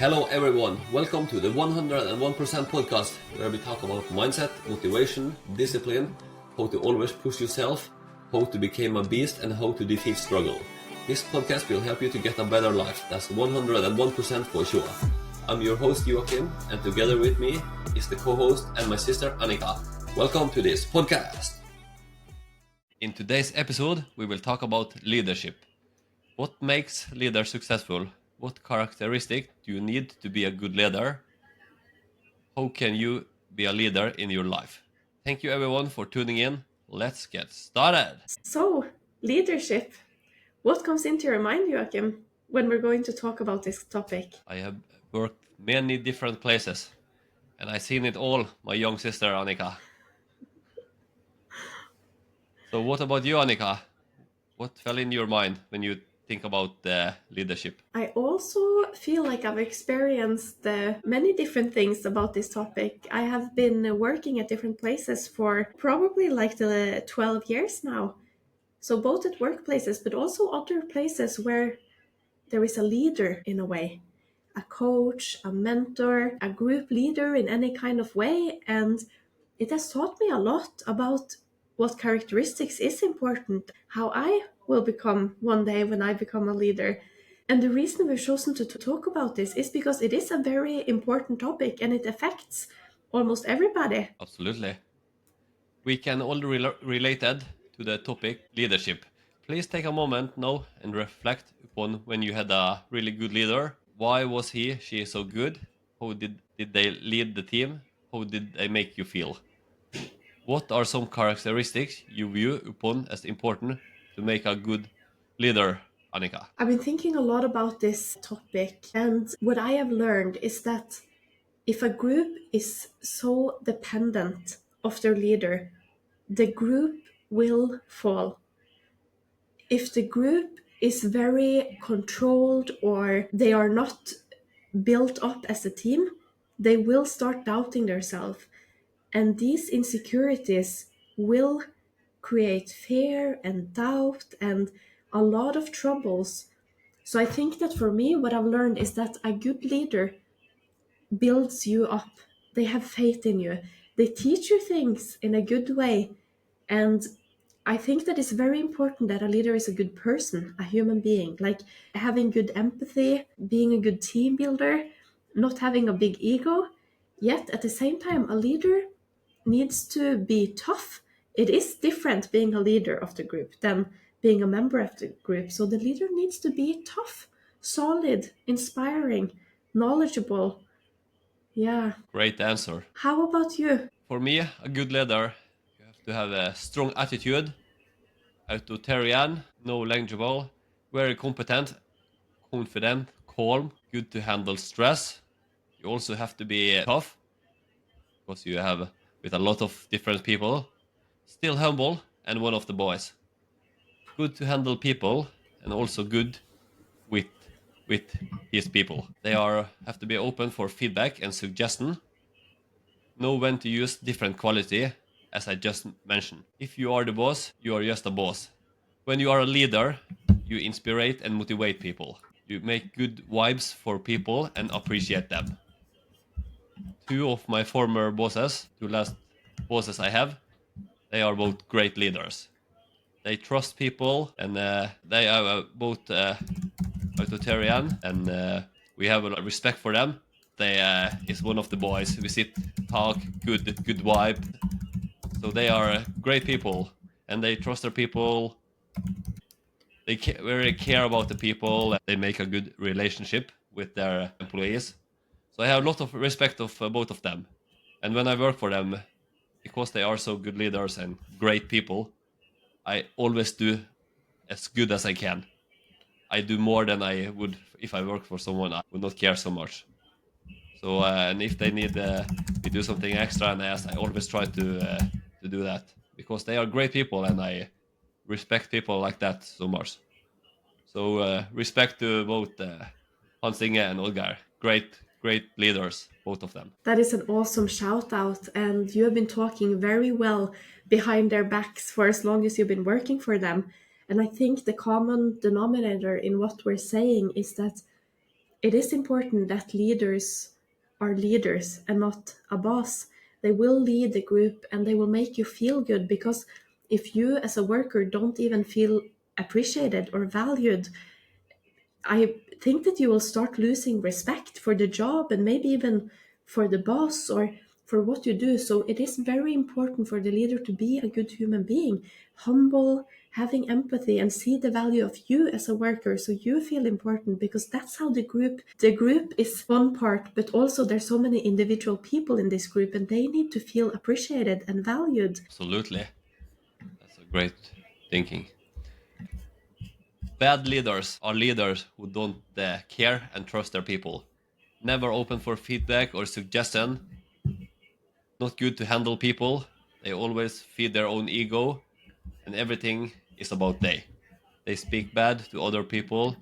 Hello everyone, welcome to the 101% podcast where we talk about mindset, motivation, discipline, how to always push yourself, how to become a beast and how to defeat struggle. This podcast will help you to get a better life, that's 101% for sure. I'm your host Joakim and together with me is the co-host and my sister Annika. Welcome to this podcast. In today's episode we will talk about leadership. What makes leaders successful? What characteristic do you need to be a good leader? How can you be a leader in your life? Thank you everyone for tuning in. Let's get started. So, leadership. What comes into your mind, Joakim, when we're going to talk about this topic? I have worked many different places and I've seen it all, my young sister Annika. So what about you, Annika? What fell in your mind when you think about leadership? I also feel like I've experienced many different things about this topic. I have been working at different places for probably like the 12 years now. So both at workplaces, but also other places where there is a leader in a way. A coach, a mentor, a group leader in any kind of way. And it has taught me a lot about what characteristics is important, how I will become one day when I become a leader. And the reason we've chosen to talk about this is because it is a very important topic and it affects almost everybody. Absolutely. We can all related to the topic leadership. Please take a moment now and reflect upon when you had a really good leader. Why was she so good? How did they lead the team? How did they make you feel? What are some characteristics you view upon as important to make a good leader, Annika? I've been thinking a lot about this topic, and what I have learned is that if a group is so dependent of their leader, the group will fall. If the group is very controlled or they are not built up as a team, they will start doubting themselves. And these insecurities will create fear and doubt and a lot of troubles. So I think that for me, what I've learned is that a good leader builds you up. They have faith in you. They teach you things in a good way. And I think that it's very important that a leader is a good person, a human being, like having good empathy, being a good team builder, not having a big ego. Yet at the same time, a leader needs to be tough. It is different being a leader of the group than being a member of the group. So the leader needs to be tough, solid, inspiring, knowledgeable. Yeah. Great answer. How about you? For me, a good leader, you have to have a strong attitude, authoritarian, knowledgeable, very competent, confident, calm, good to handle stress. You also have to be tough because you have with a lot of different people. Still humble and one of the boys. Good to handle people and also good with with his people. They have to be open for feedback and suggestion. Know when to use different quality, as I just mentioned. If you are the boss, you are just a boss. When you are a leader, you inspire and motivate people. You make good vibes for people and appreciate them. Two of my former bosses, two last bosses I have, they are both great leaders. They trust people and they are both authoritarian and we have a respect for them. They is one of the boys. We sit, talk, good vibe. So they are great people and they trust their people. They very care about the people. They make a good relationship with their employees. So I have a lot of respect of both of them. And when I work for them, because they are so good leaders and great people, I always do as good as I can. I do more than I would if I work for someone I would not care so much. So and if they need me do something extra and I always try to do that because they are great people and I respect people like that so much. So respect to both Hans Inge and Olgar. Great leaders, both of them. That is an awesome shout out, and you have been talking very well behind their backs for as long as you've been working for them. And I think the common denominator in what we're saying is that it is important that leaders are leaders and not a boss. They will lead the group and they will make you feel good, because if you as a worker don't even feel appreciated or valued, I think that you will start losing respect for the job and maybe even for the boss or for what you do. So it is very important for the leader to be a good human being, humble, having empathy, and see the value of you as a worker so you feel important, because that's how the group is one part, but also there's so many individual people in this group and they need to feel appreciated and valued. Absolutely. That's a great thinking. Bad leaders are leaders who don't care and trust their people. Never open for feedback or suggestion. Not good to handle people. They always feed their own ego, and everything is about they. They speak bad to other people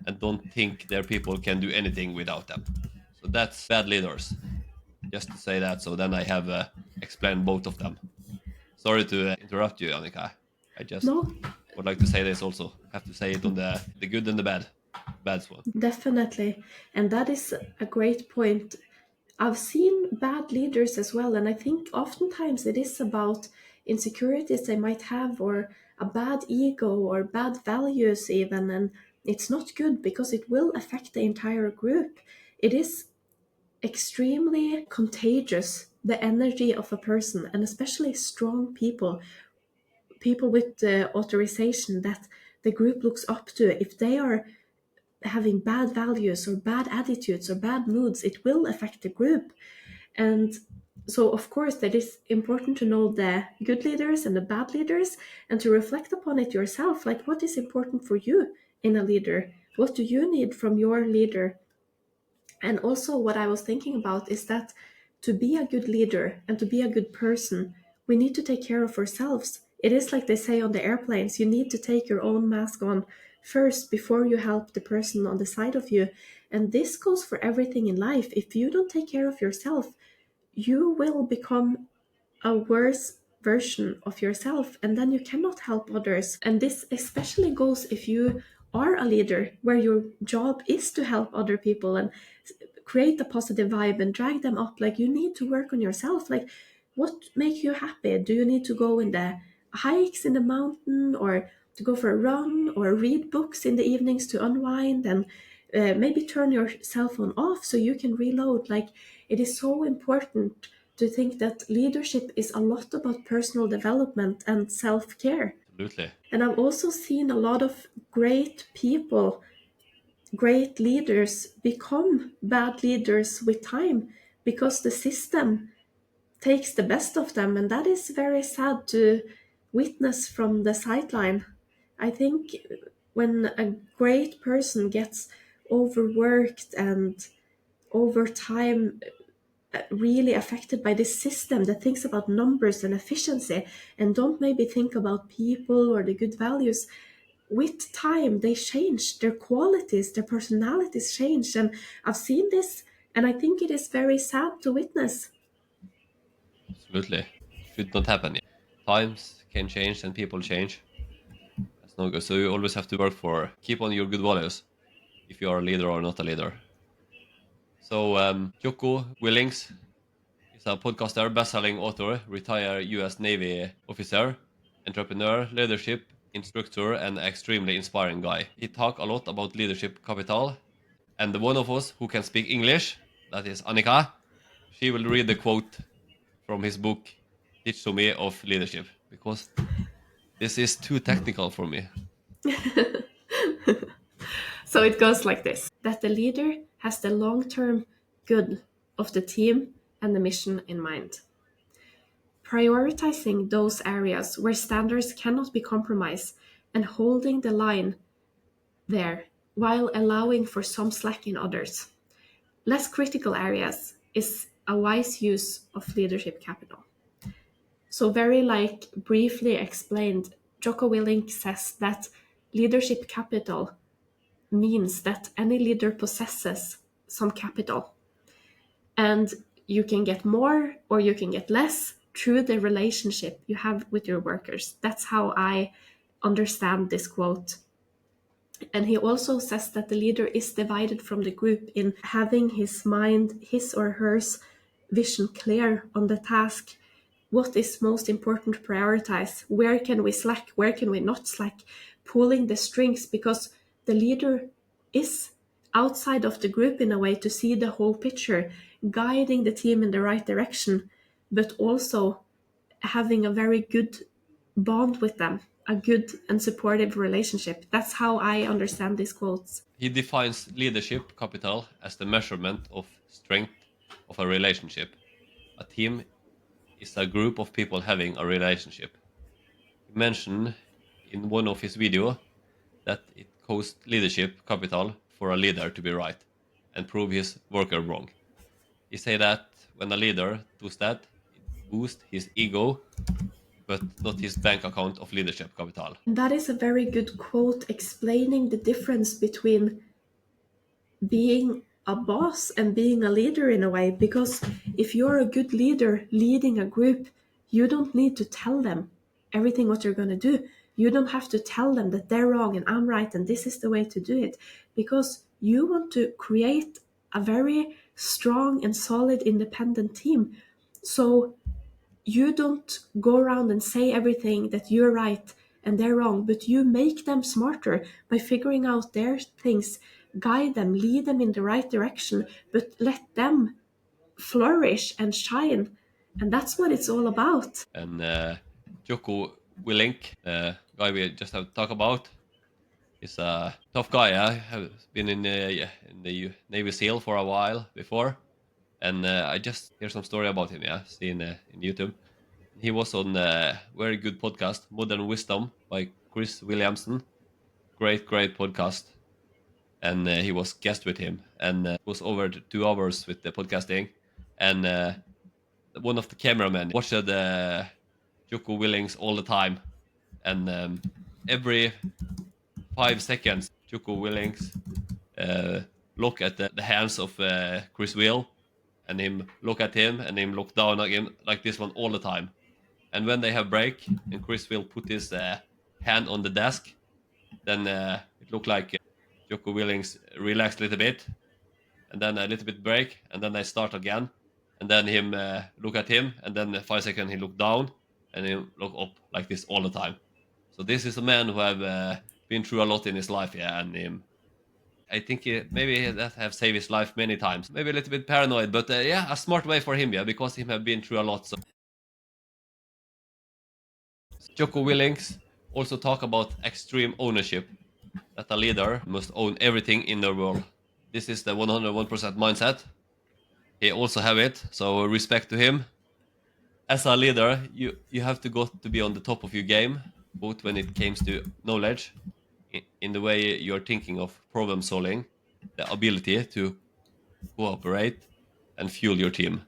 and don't think their people can do anything without them. So that's bad leaders. Just to say that, so then I have explained both of them. Sorry to interrupt you, Annika. I just No, would like to say this also. Have to say it on the good and the bad. Bad one. definitely. And that is a great point. I've seen bad leaders as well, and I think oftentimes it is about insecurities they might have, or a bad ego, or bad values, even. And it's not good because it will affect the entire group. It is extremely contagious, the energy of a person, and especially strong people, people with the authorization that the group looks up to. If they are having bad values or bad attitudes or bad moods, it will affect the group. And so, of course, that is important to know the good leaders and the bad leaders and to reflect upon it yourself. Like, what is important for you in a leader? What do you need from your leader? And also, what I was thinking about is that to be a good leader and to be a good person, we need to take care of ourselves. It is like they say on the airplanes, you need to take your own mask on first before you help the person on the side of you. And this goes for everything in life. If you don't take care of yourself, you will become a worse version of yourself, and then you cannot help others. And this especially goes if you are a leader where your job is to help other people and create a positive vibe and drag them up. Like, you need to work on yourself. Like, what makes you happy? Do you need to go in the hikes in the mountain, or to go for a run, or read books in the evenings to unwind, and maybe turn your cell phone off so you can reload? Like, it is so important to think that leadership is a lot about personal development and self-care. Absolutely. And I've also seen a lot of great people, great leaders, become bad leaders with time because the system takes the best of them. And that is very sad to witness from the sideline. I think when a great person gets overworked and over time really affected by this system that thinks about numbers and efficiency and don't maybe think about people or the good values, with time they change, their qualities, their personalities change. And I've seen this, and I think it is very sad to witness. Absolutely. Should not happen. Times can change and people change. That's no good. So you always have to work for keep on your good values if you are a leader or not a leader. So Jocko Willings is a podcaster, best-selling author, retired U.S. Navy officer, entrepreneur, leadership instructor, and extremely inspiring guy. He talk a lot about leadership capital. And the one of us who can speak English, that is Annika, she will read the quote from his book, Teach to Me of Leadership, because this is too technical for me. So it goes like this: that the leader has the long-term good of the team and the mission in mind, prioritizing those areas where standards cannot be compromised and holding the line there while allowing for some slack in others. Less critical areas is a wise use of leadership capital. So, very like briefly explained, Jocko Willink says that leadership capital means that any leader possesses some capital, and you can get more or you can get less through the relationship you have with your workers. That's how I understand this quote. And he also says that the leader is divided from the group in having his mind, his or hers vision clear on the task. What is most important to prioritize? Where can we slack? Where can we not slack? Pulling the strings, because the leader is outside of the group in a way to see the whole picture, guiding the team in the right direction, but also having a very good bond with them, a good and supportive relationship. That's how I understand these quotes. He defines leadership capital as the measurement of strength of a relationship. A team is a group of people having a relationship. He mentioned in one of his videos that it costs leadership capital for a leader to be right and prove his worker wrong. He say that when a leader does that, it boosts his ego, but not his bank account of leadership capital. That is a very good quote explaining the difference between being a boss and being a leader in a way, because if you're a good leader leading a group, you don't need to tell them everything what you're going to do. You don't have to tell them that they're wrong and I'm right and this is the way to do it, because you want to create a very strong and solid independent team. So you don't go around and say everything that you're right and they're wrong, but you make them smarter by figuring out their things, guide them, lead them in the right direction, but let them flourish and shine. And that's what it's all about. And Joko Willink, the guy we just have talked about, is a tough guy. I have been in the Navy SEAL for a while before, and I just hear some story about him. Yeah, seen in YouTube. He was on a very good podcast, Modern Wisdom by Chris Williamson. Great podcast. And he was guest with him, and it was over 2 hours with the podcasting. And one of the cameramen watched Joko Willings all the time, and every 5 seconds, Joko Willings uh, look at the hands of Chris Will, and him look at him, and him look down at him like this one all the time. And when they have break, and Chris will put his hand on the desk, then it looked like Joko Willings relaxed a little bit, and then a little bit break, and then they start again, and then him look at him, and then 5 seconds he look down, and he look up like this all the time. So this is a man who have been through a lot in his life, yeah, and I think maybe that have saved his life many times. Maybe a little bit paranoid, but yeah, a smart way for him, yeah, because he have been through a lot. So Joko Willings also talk about extreme ownership, that a leader must own everything in their world. This is the 101% mindset. He also have it, so respect to him. As a leader, you have to go to be on the top of your game, both when it comes to knowledge, in the way you're thinking of problem solving, the ability to cooperate and fuel your team.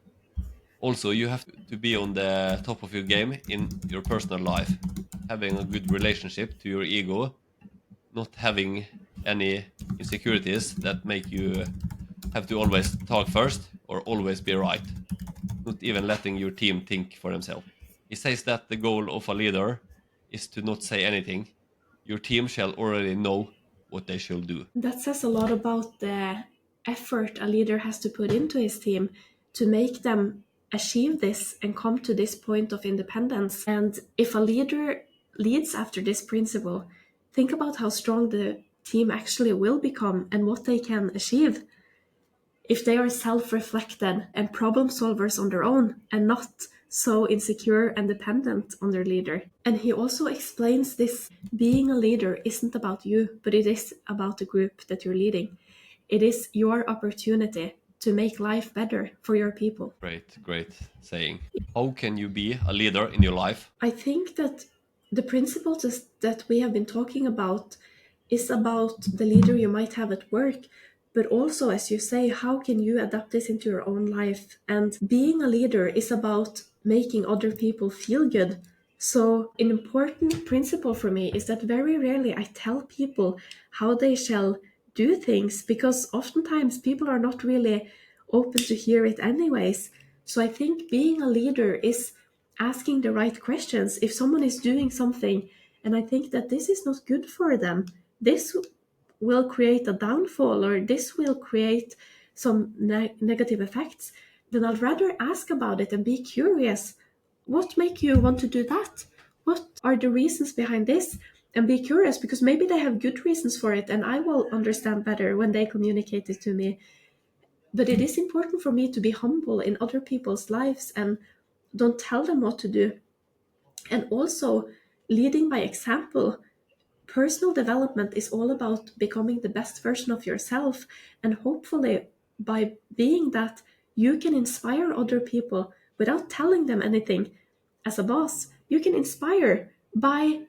Also, you have to be on the top of your game in your personal life, having a good relationship to your ego, not having any insecurities that make you have to always talk first or always be right, not even letting your team think for themselves. He says that the goal of a leader is to not say anything. Your team shall already know what they shall do. That says a lot about the effort a leader has to put into his team to make them achieve this and come to this point of independence. And if a leader leads after this principle, think about how strong the team actually will become and what they can achieve if they are self-reflected and problem solvers on their own and not so insecure and dependent on their leader. And he also explains this: being a leader isn't about you, but it is about the group that you're leading. It is your opportunity to make life better for your people. Great saying. How can you be a leader in your life? I think that the principles that we have been talking about is about the leader you might have at work, but also, as you say, how can you adapt this into your own life? And being a leader is about making other people feel good. So, an important principle for me is that very rarely I tell people how they shall do things, because oftentimes people are not really open to hear it anyways. So, I think being a leader is asking the right questions. If someone is doing something and I think that this is not good for them, this will create a downfall or this will create some negative effects, then I'd rather ask about it and be curious. What make you want to do that? What are the reasons behind this? And be curious, because maybe they have good reasons for it and I will understand better when they communicate it to me. But it is important for me to be humble in other people's lives and don't tell them what to do. And also, leading by example. Personal development is all about becoming the best version of yourself. And hopefully, by being that, you can inspire other people without telling them anything. As a boss, you can inspire by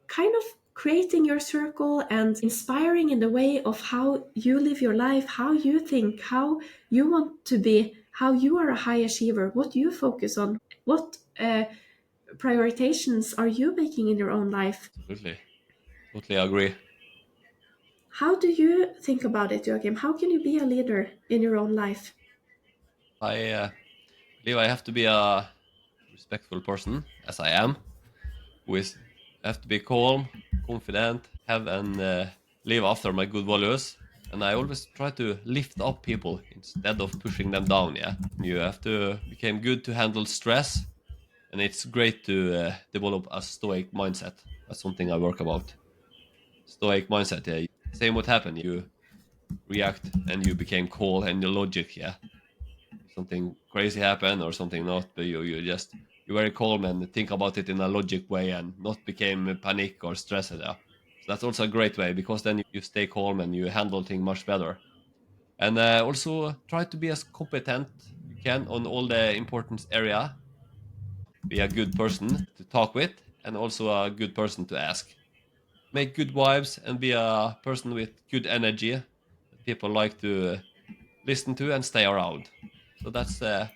kind of creating your circle and inspiring in the way of how you live your life, how you think, how you want to be, how you are a high achiever, what you focus on, what prioritizations are you making in your own life. Absolutely. Totally agree. How do you think about it, Joachim? How can you be a leader in your own life? I believe I have to be a respectful person, as I am, who is have to be calm, confident, have and live after my good values. And I always try to lift up people instead of pushing them down. Yeah, you have to become good to handle stress, and it's great to develop a stoic mindset. That's something I work about. Stoic mindset. Yeah, same what happened. You react and you became cool and your logic. Yeah, something crazy happen or something not, but you're very calm and think about it in a logic way and not became panic or stressed. Yeah. So that's also a great way because then you stay calm and you handle things much better. And also try to be as competent you can on all the important area. Be a good person to talk with and also a good person to ask. Make good vibes and be a person with good energy that people like to listen to and stay around. So that's the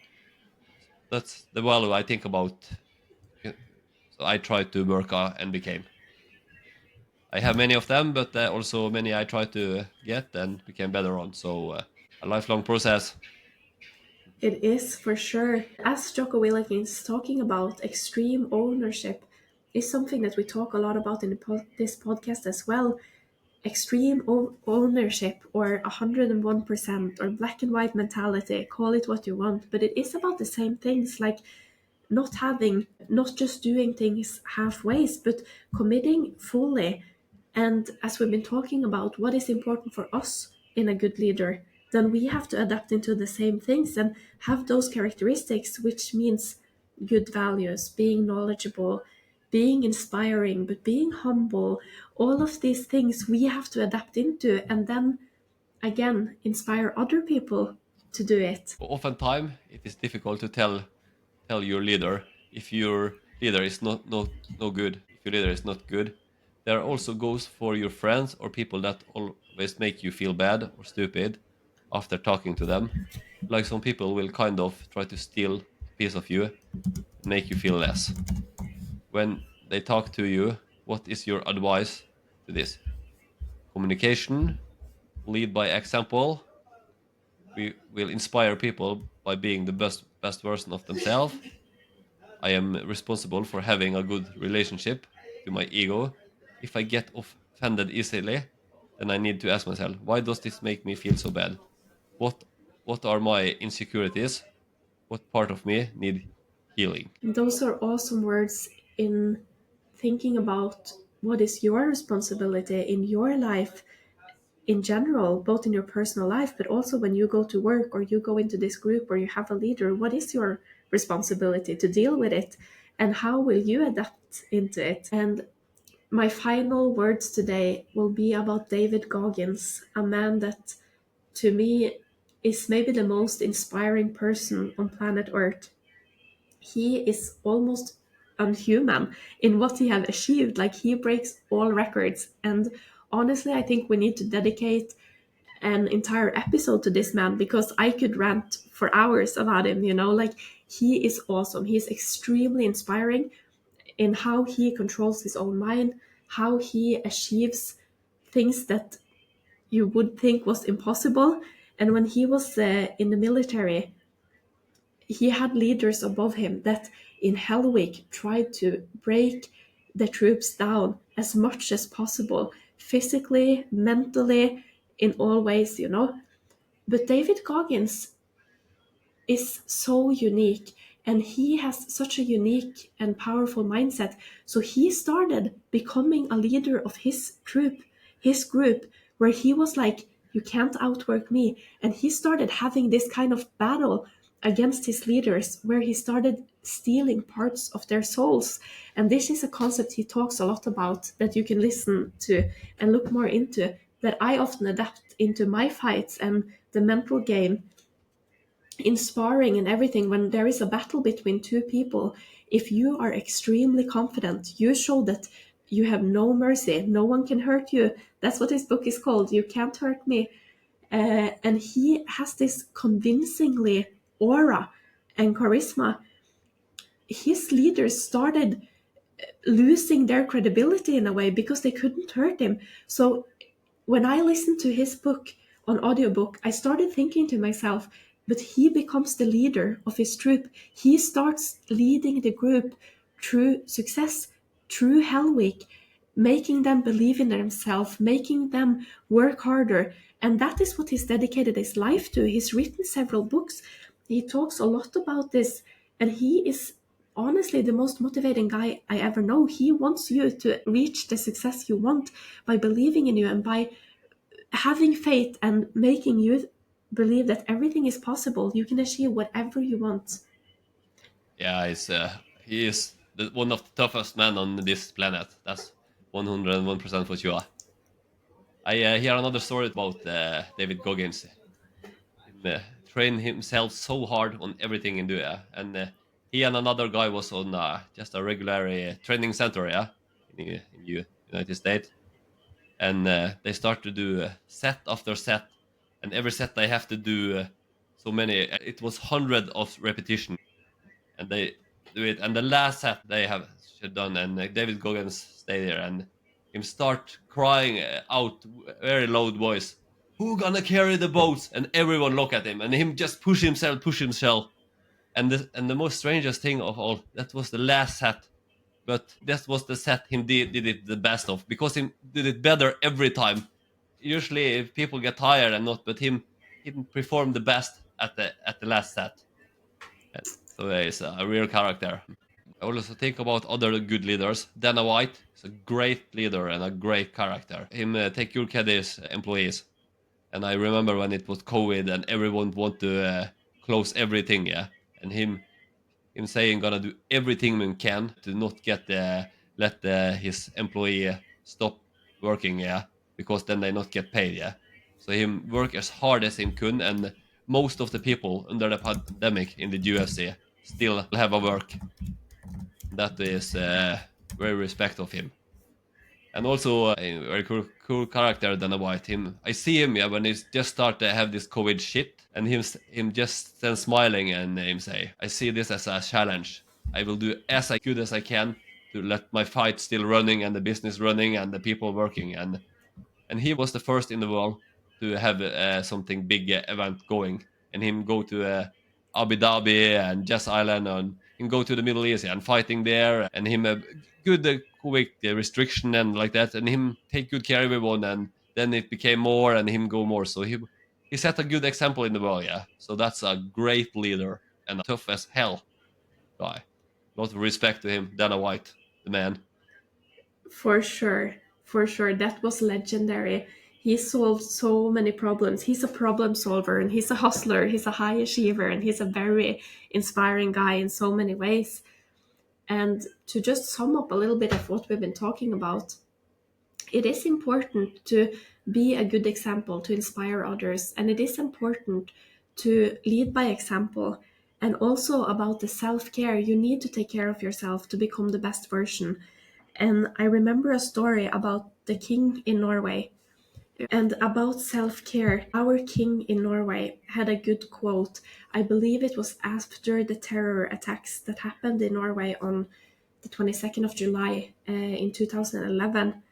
value I think about. So I try to work and became. I have many of them, but also many I try to get and became better on. So a lifelong process. It is for sure. As Jocko Willink is talking about, extreme ownership is something that we talk a lot about in this podcast as well. Extreme ownership, or 101%, or black and white mentality, call it what you want, but it is about the same things, like not just doing things halfways, but committing fully. And as we've been talking about, what is important for us in a good leader, then we have to adapt into the same things and have those characteristics, which means good values, being knowledgeable, being inspiring, but being humble. All of these things we have to adapt into and then again inspire other people to do it. Oftentimes it is difficult to tell your leader if your leader is not no good. If your leader is not good, there also goes for your friends or people that always make you feel bad or stupid after talking to them. Like some people will kind of try to steal a piece of you and make you feel less. When they talk to you, what is your advice to this? Communication, lead by example. We will inspire people by being the best version of themselves. I am responsible for having a good relationship to my ego. If I get offended easily, then I need to ask myself, why does this make me feel so bad? What what are my insecurities? What part of me need healing? Those are awesome words in thinking about what is your responsibility in your life in general, both in your personal life, but also when you go to work or you go into this group or you have a leader. What is your responsibility to deal with it? And how will you adapt into it? And my final words today will be about David Goggins, a man that to me is maybe the most inspiring person on planet Earth. He is almost unhuman in what he have achieved. Like, he breaks all records, and honestly I think we need to dedicate an entire episode to this man, because I could rant for hours about him. Like, he is awesome. He's extremely inspiring in how he controls his own mind, how he achieves things that you would think was impossible. And when he was in the military, he had leaders above him that in Hell Week tried to break the troops down as much as possible physically, mentally, in all ways, you know. But David Goggins is so unique, and he has such a unique and powerful mindset. So he started becoming a leader of his group, where he was like, you can't outwork me. And he started having this kind of battle against his leaders, where he started stealing parts of their souls. And this is a concept he talks a lot about, that you can listen to and look more into, that I often adapt into my fights and the mental game in sparring and everything. When there is a battle between two people, if you are extremely confident, you show that you have no mercy, no one can hurt you. That's what his book is called, You Can't Hurt Me. And he has this convincingly aura and charisma. His leaders started losing their credibility in a way because they couldn't hurt him. So when I listened to his book on audiobook, I started thinking to myself, but he becomes the leader of his troop. He starts leading the group through success, through Hell Week, making them believe in themselves, making them work harder. And that is what he's dedicated his life to. He's written several books. He talks a lot about this, and he is honestly the most motivating guy I ever know. He wants you to reach the success you want by believing in you and by having faith and making you believe that everything is possible. You can achieve whatever you want. Yeah, he is one of the toughest men on this planet. That's 101% for sure. I hear another story about David Goggins. Him trained himself so hard on everything in do, yeah. And he and another guy was on just a regular training center, yeah, in United States. And they start to do set after set, and every set they have to do so many. It was hundred of repetition, and they do it. And the last set they have done, and David Goggins stay there, and him start crying out very loud voice, "Who gonna carry the boats?" And everyone look at him, and him just push himself. And the most strangest thing of all, that was the last set. But that was the set him did it the best of, because he did it better every time. Usually if people get tired and not, but him performed the best at the last set. So he's a real character. I also think about other good leaders. Dana White is a great leader and a great character. Him take care of his employees. And I remember when it was COVID and everyone want to close everything, yeah. And him saying gonna do everything he can to not get let his employee stop working, yeah, because then they not get paid, yeah. So him work as hard as him could, and most of the people under the pandemic in the UFC still have a work. That is very respect of him. And also a very cool character than a White. Him, I see him, yeah, when he just start to have this COVID shit, and him just then smiling and him say, "I see this as a challenge. I will do as I good as I can to let my fight still running and the business running and the people working." And he was the first in the world to have something big event going, and him go to Abu Dhabi and Jazz Island, and him go to the Middle East and fighting there, and him good quick restriction and like that, and him take good care of everyone, and then it became more and him go more. So he set a good example in the world, yeah. So that's a great leader and a tough as hell guy. Lot of respect to him, Dana White, the man. For sure. For sure. That was legendary. He solved so many problems. He's a problem solver, and he's a hustler. He's a high achiever, and he's a very inspiring guy in so many ways. And to just sum up a little bit of what we've been talking about, it is important to be a good example, to inspire others, and it is important to lead by example. And also about the self-care, you need to take care of yourself to become the best version. And I remember a story about the king in Norway and about self-care. Our king in Norway had a good quote. I believe it was after the terror attacks that happened in Norway on the 22nd of July in 2011.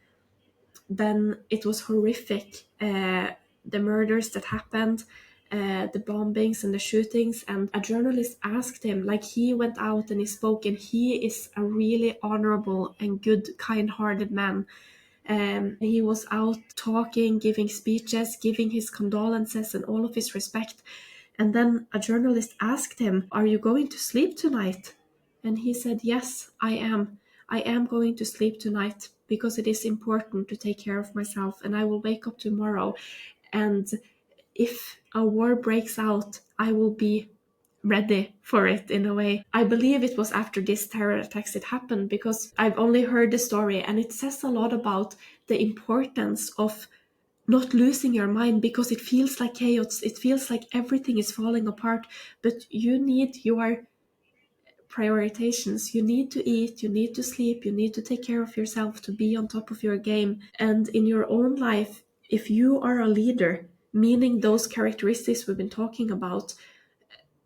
Then it was horrific. The murders that happened, the bombings and the shootings. And a journalist asked him, like, he went out and he spoke, and he is a really honorable and good, kind-hearted man. He was out talking, giving speeches, giving his condolences and all of his respect. And then a journalist asked him, "Are you going to sleep tonight?" And he said, "Yes, I am. I am going to sleep tonight because it is important to take care of myself, and I will wake up tomorrow. And if a war breaks out, I will be ready for it in a way." I believe it was after this terror attacks it happened, because I've only heard the story, and it says a lot about the importance of not losing your mind, because it feels like chaos. It feels like everything is falling apart, but you need your prioritizations. You need to eat, you need to sleep, you need to take care of yourself to be on top of your game. And in your own life, if you are a leader, meaning those characteristics we've been talking about,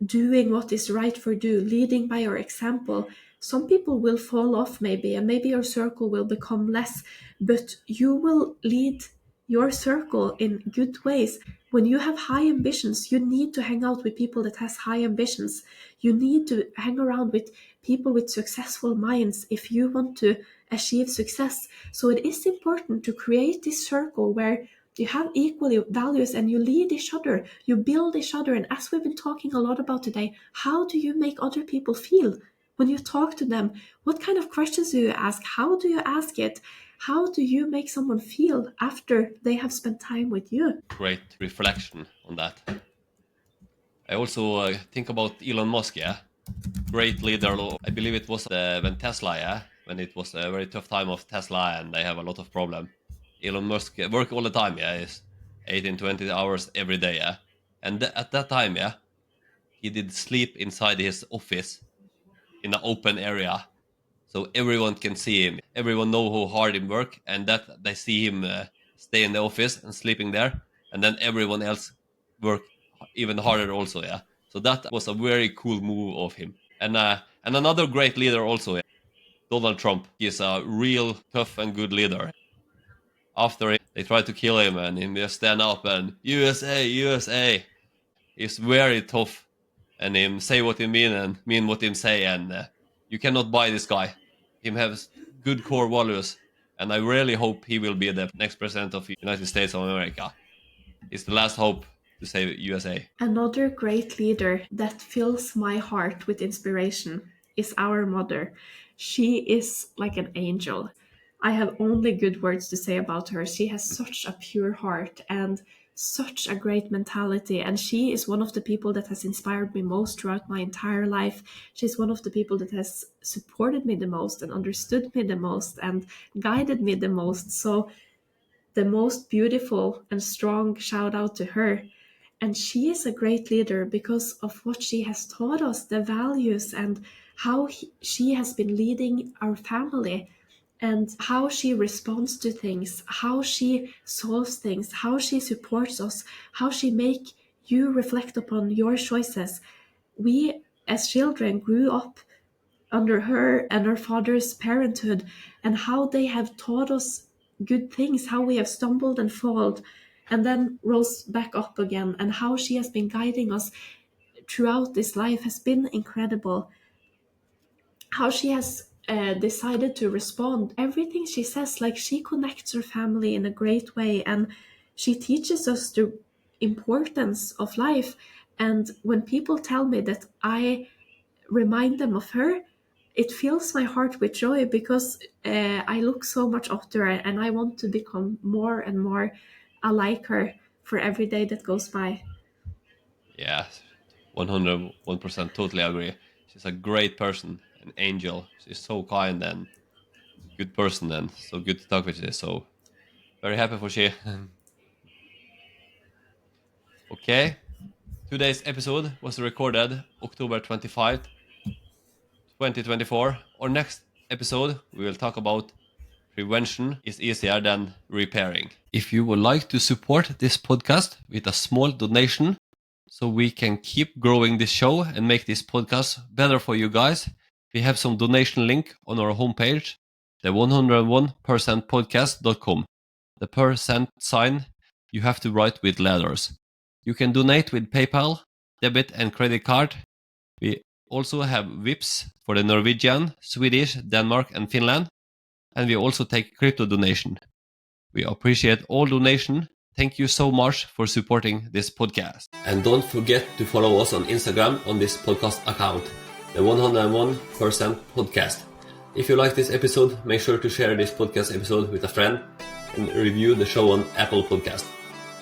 doing what is right for you, leading by your example, some people will fall off maybe, and maybe your circle will become less, but you will lead your circle in good ways. When you have high ambitions, you need to hang out with people that has high ambitions. You need to hang around with people with successful minds if you want to achieve success. So it is important to create this circle where you have equal values and you lead each other, you build each other. And as we've been talking a lot about today, how do you make other people feel when you talk to them? What kind of questions do you ask? How do you ask it? How do you make someone feel after they have spent time with you? Great reflection on that. I also think about Elon Musk, yeah. Great leader. I believe it was when Tesla, yeah, when it was a very tough time of Tesla and they have a lot of problem. Elon Musk work all the time, yeah, is 18, 20 hours every day, yeah. And at that time, yeah, he did sleep inside his office in an open area, so everyone can see him. Everyone know how hard he work, and that they see him stay in the office and sleeping there, and then everyone else work even harder also. Yeah, so that was a very cool move of him. And another great leader also, yeah, Donald Trump. He is a real tough and good leader. After they tried to kill him, and he just stand up and USA, USA. He's very tough, and him say what he mean and mean what him say, and you cannot buy this guy. Him has good core values, and I really hope he will be the next president of United States of America. He's the last hope to save USA. Another great leader that fills my heart with inspiration is our mother. She is like an angel. I have only good words to say about her. She has such a pure heart and such a great mentality, and she is one of the people that has inspired me most throughout my entire life. She's one of the people that has supported me the most and understood me the most and guided me the most. So the most beautiful and strong shout out to her. And she is a great leader because of what she has taught us, the values, and how she has been leading our family, and how she responds to things, how she solves things, how she supports us, how she make you reflect upon your choices. We as children grew up under her and her father's parenthood, and how they have taught us good things, how we have stumbled and fallen and then rose back up again, and how she has been guiding us throughout this life has been incredible. How she has decided to respond everything she says, like she connects her family in a great way, and she teaches us the importance of life. And when people tell me that I remind them of her, it fills my heart with joy, because I look so much up to her and I want to become more and more like her for every day that goes by. Yeah, 101% totally agree. She's a great person, an angel. She's so kind and good person, and so good to talk with you. So very happy for she. Okay, today's episode was recorded October 25th, 2024. Our next episode, we will talk about prevention is easier than repairing. If you would like to support this podcast with a small donation so we can keep growing this show and make this podcast better for you guys, we have some donation link on our homepage, the 101percentpodcast.com. The percent sign you have to write with letters. You can donate with PayPal, debit and credit card. We also have Vips for the Norwegian, Swedish, Denmark and Finland. And we also take crypto donation. We appreciate all donation. Thank you so much for supporting this podcast. And don't forget to follow us on Instagram on this podcast account, the 101% podcast. If you like this episode, make sure to share this podcast episode with a friend and review the show on Apple Podcast.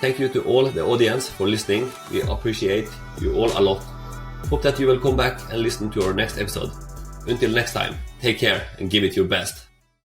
Thank you to all the audience for listening. We appreciate you all a lot. Hope that you will come back and listen to our next episode. Until next time, take care and give it your best.